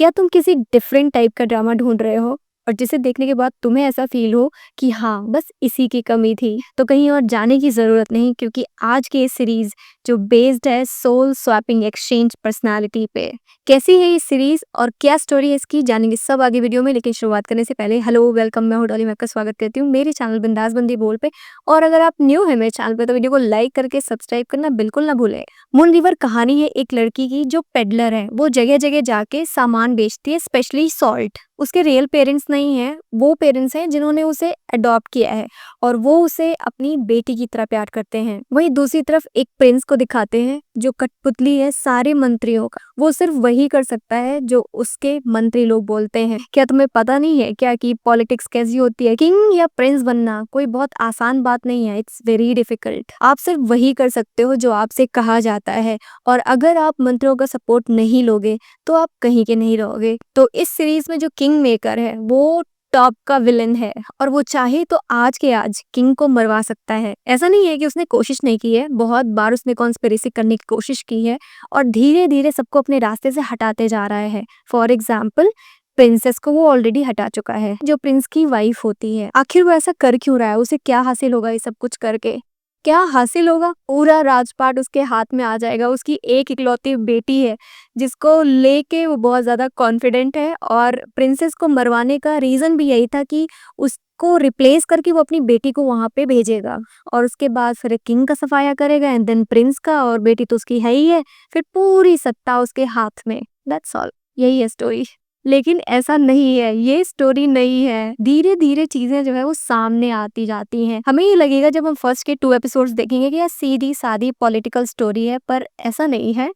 क्या तुम किसी डिफरेंट टाइप का ड्रामा ढूंढ रहे हो और जिसे देखने के बाद तुम्हें ऐसा फील हो कि हाँ बस इसी की कमी थी? तो कहीं और जाने की ज़रूरत नहीं, क्योंकि आज की ये सीरीज़ जो बेस्ड है सोल स्वैपिंग एक्सचेंज पर्सनालिटी पे। कैसी है ये सीरीज़ और क्या स्टोरी है इसकी, जानेंगे सब आगे वीडियो में। लेकिन शुरुआत करने से पहले हेलो वेलकम, मैं हूँ डॉली, मैं आपका स्वागत करती हूँ मेरे चैनल बिंदास बंदी बोल पे। और अगर आप न्यू है मेरे चैनल पे तो वीडियो को लाइक करके सब्सक्राइब करना बिल्कुल ना भूलें। मून रिवर कहानी है एक लड़की की जो पेडलर है, वो जगह जगह जाके सामान बेचती है, स्पेशली सॉल्ट। उसके रियल पेरेंट्स नहीं है, वो पेरेंट्स हैं जिन्होंने उसे अडॉप्ट किया है और वो उसे अपनी बेटी की तरह प्यार करते हैं। वहीं दूसरी तरफ एक प्रिंस को दिखाते हैं जो कठपुतली है सारे मंत्रियों का। वो सिर्फ वही कर सकता है जो उसके मंत्री लोग बोलते हैं। क्या तुम्हें पता नहीं है क्या कि पॉलिटिक्स कैसी होती है? किंग या प्रिंस बनना कोई बहुत आसान बात नहीं है, इट्स वेरी डिफिकल्ट। आप सिर्फ वही कर सकते हो जो आपसे कहा जाता है, और अगर आप मंत्रियों का सपोर्ट नहीं लोगे तो आप कहीं के नहीं रहोगे। तो इस सीरीज में जो किंग मेकर है वो टॉप का विलन है, और वो चाहे तो आज के आज किंग को मरवा सकता है। ऐसा नहीं है कि उसने कोशिश नहीं की है, बहुत बार उसने कॉन्स्पिरेसी करने की कोशिश की है और धीरे धीरे सबको अपने रास्ते से हटाते जा रहा है। फॉर एग्जाम्पल, प्रिंसेस को वो ऑलरेडी हटा चुका है, जो प्रिंस की वाइफ होती है। आखिर वो ऐसा कर क्यों रहा है? उसे क्या हासिल होगा ये सब कुछ करके? क्या हासिल होगा? पूरा राजपाट उसके हाथ में आ जाएगा। उसकी एक इकलौती बेटी है जिसको लेके वो बहुत ज़्यादा कॉन्फिडेंट है, और प्रिंसेस को मरवाने का रीज़न भी यही था कि उसको रिप्लेस करके वो अपनी बेटी को वहाँ पे भेजेगा, और उसके बाद फिर किंग का सफाया करेगा एंड देन प्रिंस का, और बेटी तो उसकी है ही है। फिर पूरी सत्ता उसके हाथ में। दैट्स ऑल, यही है स्टोरी। लेकिन ऐसा नहीं है, ये स्टोरी नहीं है। धीरे धीरे चीजें जो है वो सामने आती जाती हैं। हमें ये लगेगा जब हम फर्स्ट के 2 एपिसोड्स देखेंगे कि यार सीधी सादी पॉलिटिकल स्टोरी है, पर ऐसा नहीं है।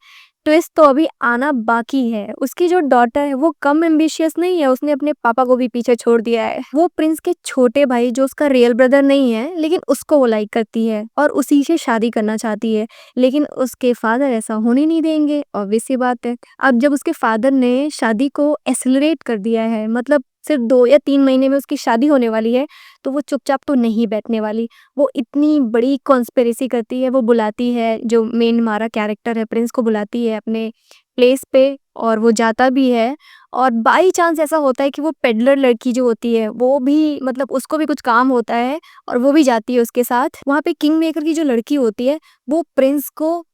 ट्विस्ट तो अभी आना बाकी है। उसकी जो डॉटर है वो कम एम्बिशियस नहीं है, उसने अपने पापा को भी पीछे छोड़ दिया है। वो प्रिंस के छोटे भाई जो उसका रियल ब्रदर नहीं है, लेकिन उसको वो लाइक करती है और उसी से शादी करना चाहती है। लेकिन उसके फादर ऐसा होने नहीं देंगे, ऑब्वियस सी बात है। अब जब उसके फादर ने शादी को एक्सेलरेट कर दिया है, मतलब सिर्फ 2 या 3 महीने में उसकी शादी होने वाली है, तो वो चुपचाप तो नहीं बैठने वाली। वो इतनी बड़ी कॉन्स्पिरेसी करती है। वो बुलाती है, जो मेन हमारा कैरेक्टर है प्रिंस को बुलाती है अपने प्लेस पे, और वो जाता भी है। और बाई चांस ऐसा होता है कि वो पेडलर लड़की जो होती है वो भी, मतलब उसको भी कुछ काम होता है और वो भी जाती है उसके साथ। वहाँ पे किंग मेकर की जो लड़की होती है वो प्रिंस को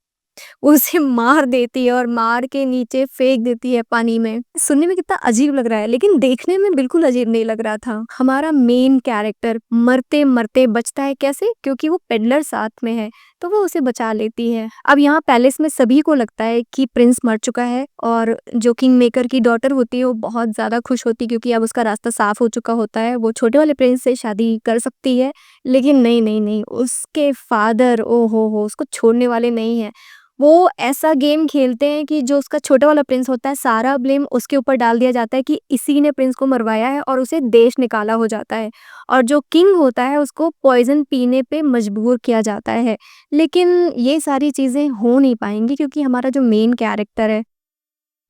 उसे मार देती है और मार के नीचे फेंक देती है पानी में। सुनने में कितना अजीब लग रहा है, लेकिन देखने में बिल्कुल अजीब नहीं लग रहा था। हमारा मेन कैरेक्टर मरते मरते बचता है। कैसे? क्योंकि वो पेडलर साथ में है, तो वो उसे बचा लेती है। अब यहाँ पैलेस में सभी को लगता है कि प्रिंस मर चुका है, और जो किंग मेकर की डॉटर होती है वो बहुत ज्यादा खुश होती है, क्योंकि अब उसका रास्ता साफ हो चुका होता है। वो छोटे वाले प्रिंस से शादी कर सकती है। लेकिन नहीं नहीं नहीं, उसके फादर ओ हो उसको छोड़ने वाले नहीं है। वो ऐसा गेम खेलते हैं कि जो उसका छोटा वाला प्रिंस होता है, सारा ब्लेम उसके ऊपर डाल दिया जाता है कि इसी ने प्रिंस को मरवाया है, और उसे देश निकाला हो जाता है। और जो किंग होता है उसको पॉइजन पीने पे मजबूर किया जाता है। लेकिन ये सारी चीज़ें हो नहीं पाएंगी, क्योंकि हमारा जो मेन कैरेक्टर है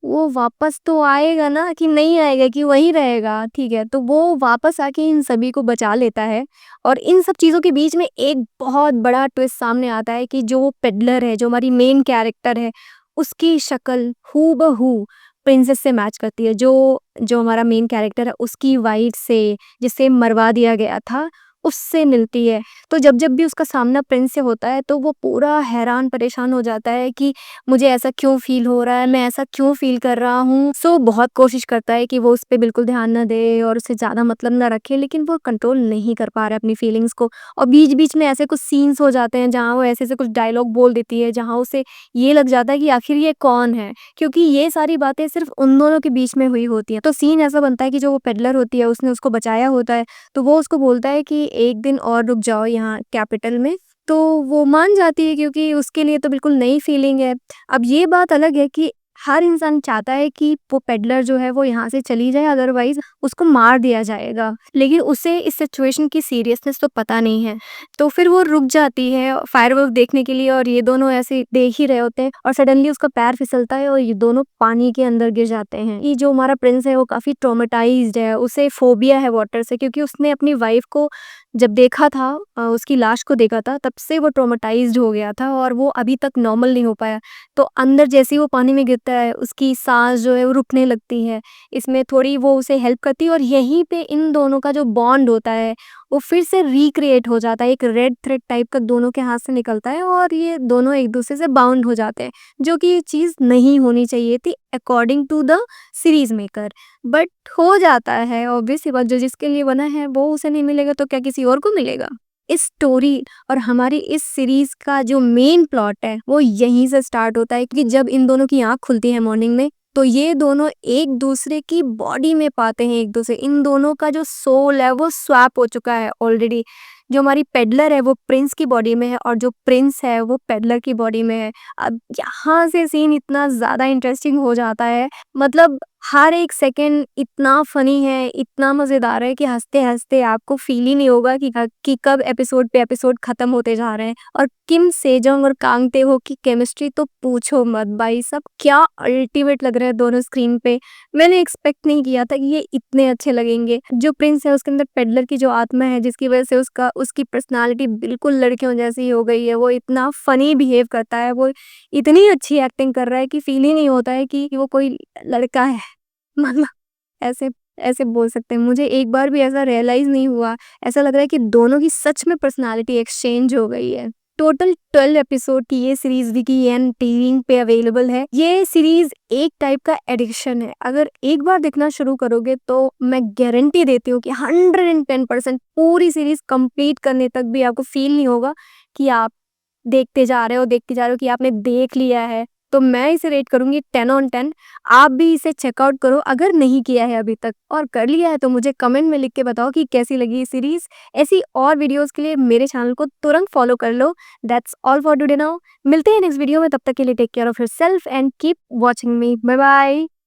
वो वापस तो आएगा ना, कि नहीं आएगा, कि वहीं रहेगा? ठीक है, तो वो वापस आके इन सभी को बचा लेता है। और इन सब चीज़ों के बीच में एक बहुत बड़ा ट्विस्ट सामने आता है कि जो पेडलर है, जो हमारी मेन कैरेक्टर है, उसकी शक्ल हूबहू प्रिंसेस से मैच करती है। जो जो हमारा मेन कैरेक्टर है उसकी वाइफ से, जिसे मरवा दिया गया था, उससे मिलती है। तो जब जब भी उसका सामना प्रिंस से होता है तो वो पूरा हैरान परेशान हो जाता है कि मुझे ऐसा क्यों फील हो रहा है, मैं ऐसा क्यों फील कर रहा हूँ। सो बहुत कोशिश करता है कि वो उस पे बिल्कुल ध्यान ना दे और उससे ज़्यादा मतलब ना रखे, लेकिन वो कंट्रोल नहीं कर पा रहा है अपनी फीलिंग्स को। और बीच बीच में ऐसे कुछ सीन्स हो जाते हैं जहाँ वो ऐसे ऐसे कुछ डायलॉग बोल देती है, जहाँ उसे ये लग जाता है कि आखिर ये कौन है, क्योंकि ये सारी बातें सिर्फ उन दोनों के बीच में हुई होती हैं। तो सीन ऐसा बनता है कि जो वो पेडलर होती है उसने उसको बचाया होता है, तो वो उसको बोलता है कि एक दिन और रुक जाओ यहाँ कैपिटल में। तो वो मान जाती है, क्योंकि उसके लिए तो बिल्कुल नई फीलिंग है। अब ये बात अलग है कि हर इंसान चाहता है कि वो पेडलर जो है वो यहाँ से चली जाए, अदरवाइज उसको मार दिया जाएगा। लेकिन उसे इस सिचुएशन की सीरियसनेस तो पता नहीं है, तो फिर वो रुक जाती है फायरवर्क देखने के लिए, और ये दोनों ऐसे देख ही रहे होते हैं और सडनली उसका पैर फिसलता है और ये दोनों पानी के अंदर गिर जाते हैं। ये जो हमारा प्रिंस है वो काफी ट्रॉमेटाइज्ड है, उसे फोबिया है वाटर से, क्योंकि उसने अपनी वाइफ को जब देखा था उसकी लाश को देखा था, तब से वो ट्रॉमाटाइज़्ड हो गया था और वो अभी तक नॉर्मल नहीं हो पाया। तो अंदर जैसे ही वो पानी में गिरता है, उसकी साँस जो है वो रुकने लगती है। इसमें थोड़ी वो उसे हेल्प करती है और यहीं पे इन दोनों का जो बॉन्ड होता है, वो फिर से रिक्रिएट हो जाता है। एक रेड थ्रेड टाइप का दोनों के हाथ से निकलता है और ये दोनों एक-दूसरे से बाउंड हो जाते हैं, जो कि ये चीज़ नहीं होनी चाहिए थी according to the series maker. But हो जाता है, ऑब्वियस सी बात, जो जिसके लिए बना है वो उसे नहीं मिलेगा तो क्या किसी और को मिलेगा? इस स्टोरी और हमारी इस सीरीज़ का जो मेन प्लॉट है, वो यहीं से स्टार्ट होता है कि जब इन दोनों की आँख खुलती है मॉर्निंग में, तो ये दोनों एक-दूसरे की बॉडी में पाते हैं एक-दूसरे। इन दोनों का जो सोल है वो स्वैप हो चुका है ऑलरेडी। जो हमारी पेडलर है वो प्रिंस की बॉडी में है और जो प्रिंस है वो पेडलर की बॉडी में है। अब यहाँ से सीन इतना ज़्यादा इंटरेस्टिंग हो जाता है, मतलब हर एक सेकंड इतना फ़नी है, इतना मज़ेदार है कि हँसते-हँसते आपको फ़ील ही नहीं होगा कि कब एपिसोड पे एपिसोड ख़त्म होते जा रहे हैं। और किम सेजोंग और कांग टे-हो की केमिस्ट्री तो पूछो मत भाई साहब, क्या अल्टीमेट लग रहे हैं दोनों स्क्रीन पे। मैंने एक्सपेक्ट नहीं किया था कि ये इतने अच्छे लगेंगे। जो प्रिंस है उसके अंदर पेडलर की जो आत्मा है, जिसकी वज़ह से उसकी पर्सनैलिटी बिल्कुल लड़कियों जैसी हो गई है। वो इतना फ़नी बिहेव करता है, वो इतनी अच्छी एक्टिंग कर रहा है कि फ़ील ही नहीं होता है कि वो कोई लड़का है। मतलब ऐसे ऐसे बोल सकते हैं। मुझे एक बार भी ऐसा रियलाइज़ नहीं हुआ। ऐसा लग रहा है कि दोनों की सच में पर्सनैलिटी एक्सचेंज हो गई है। टोटल 12 एपिसोड की ये सीरीज़ विकी एंड टीविंग पे अवेलेबल है। ये सीरीज़ एक टाइप का एडिक्शन है। अगर एक बार देखना शुरू करोगे तो मैं गारंटी देती हूँ कि 110% पूरी सीरीज़ कंप्लीट करने तक भी आपको फ़ील नहीं होगा कि आप देखते जा रहे हो कि आपने देख लिया है। तो मैं इसे रेट करूँगी 10 ऑन 10। आप भी इसे चेकआउट करो अगर नहीं किया है अभी तक, और कर लिया है तो मुझे कमेंट में लिख के बताओ कि कैसी लगी ये सीरीज़। ऐसी और वीडियोज़ के लिए मेरे चैनल को तुरंत फॉलो कर लो। That's all for today now. मिलते हैं नेक्स्ट वीडियो में, तब तक के लिए take care of yourself and keep watching me. Bye bye.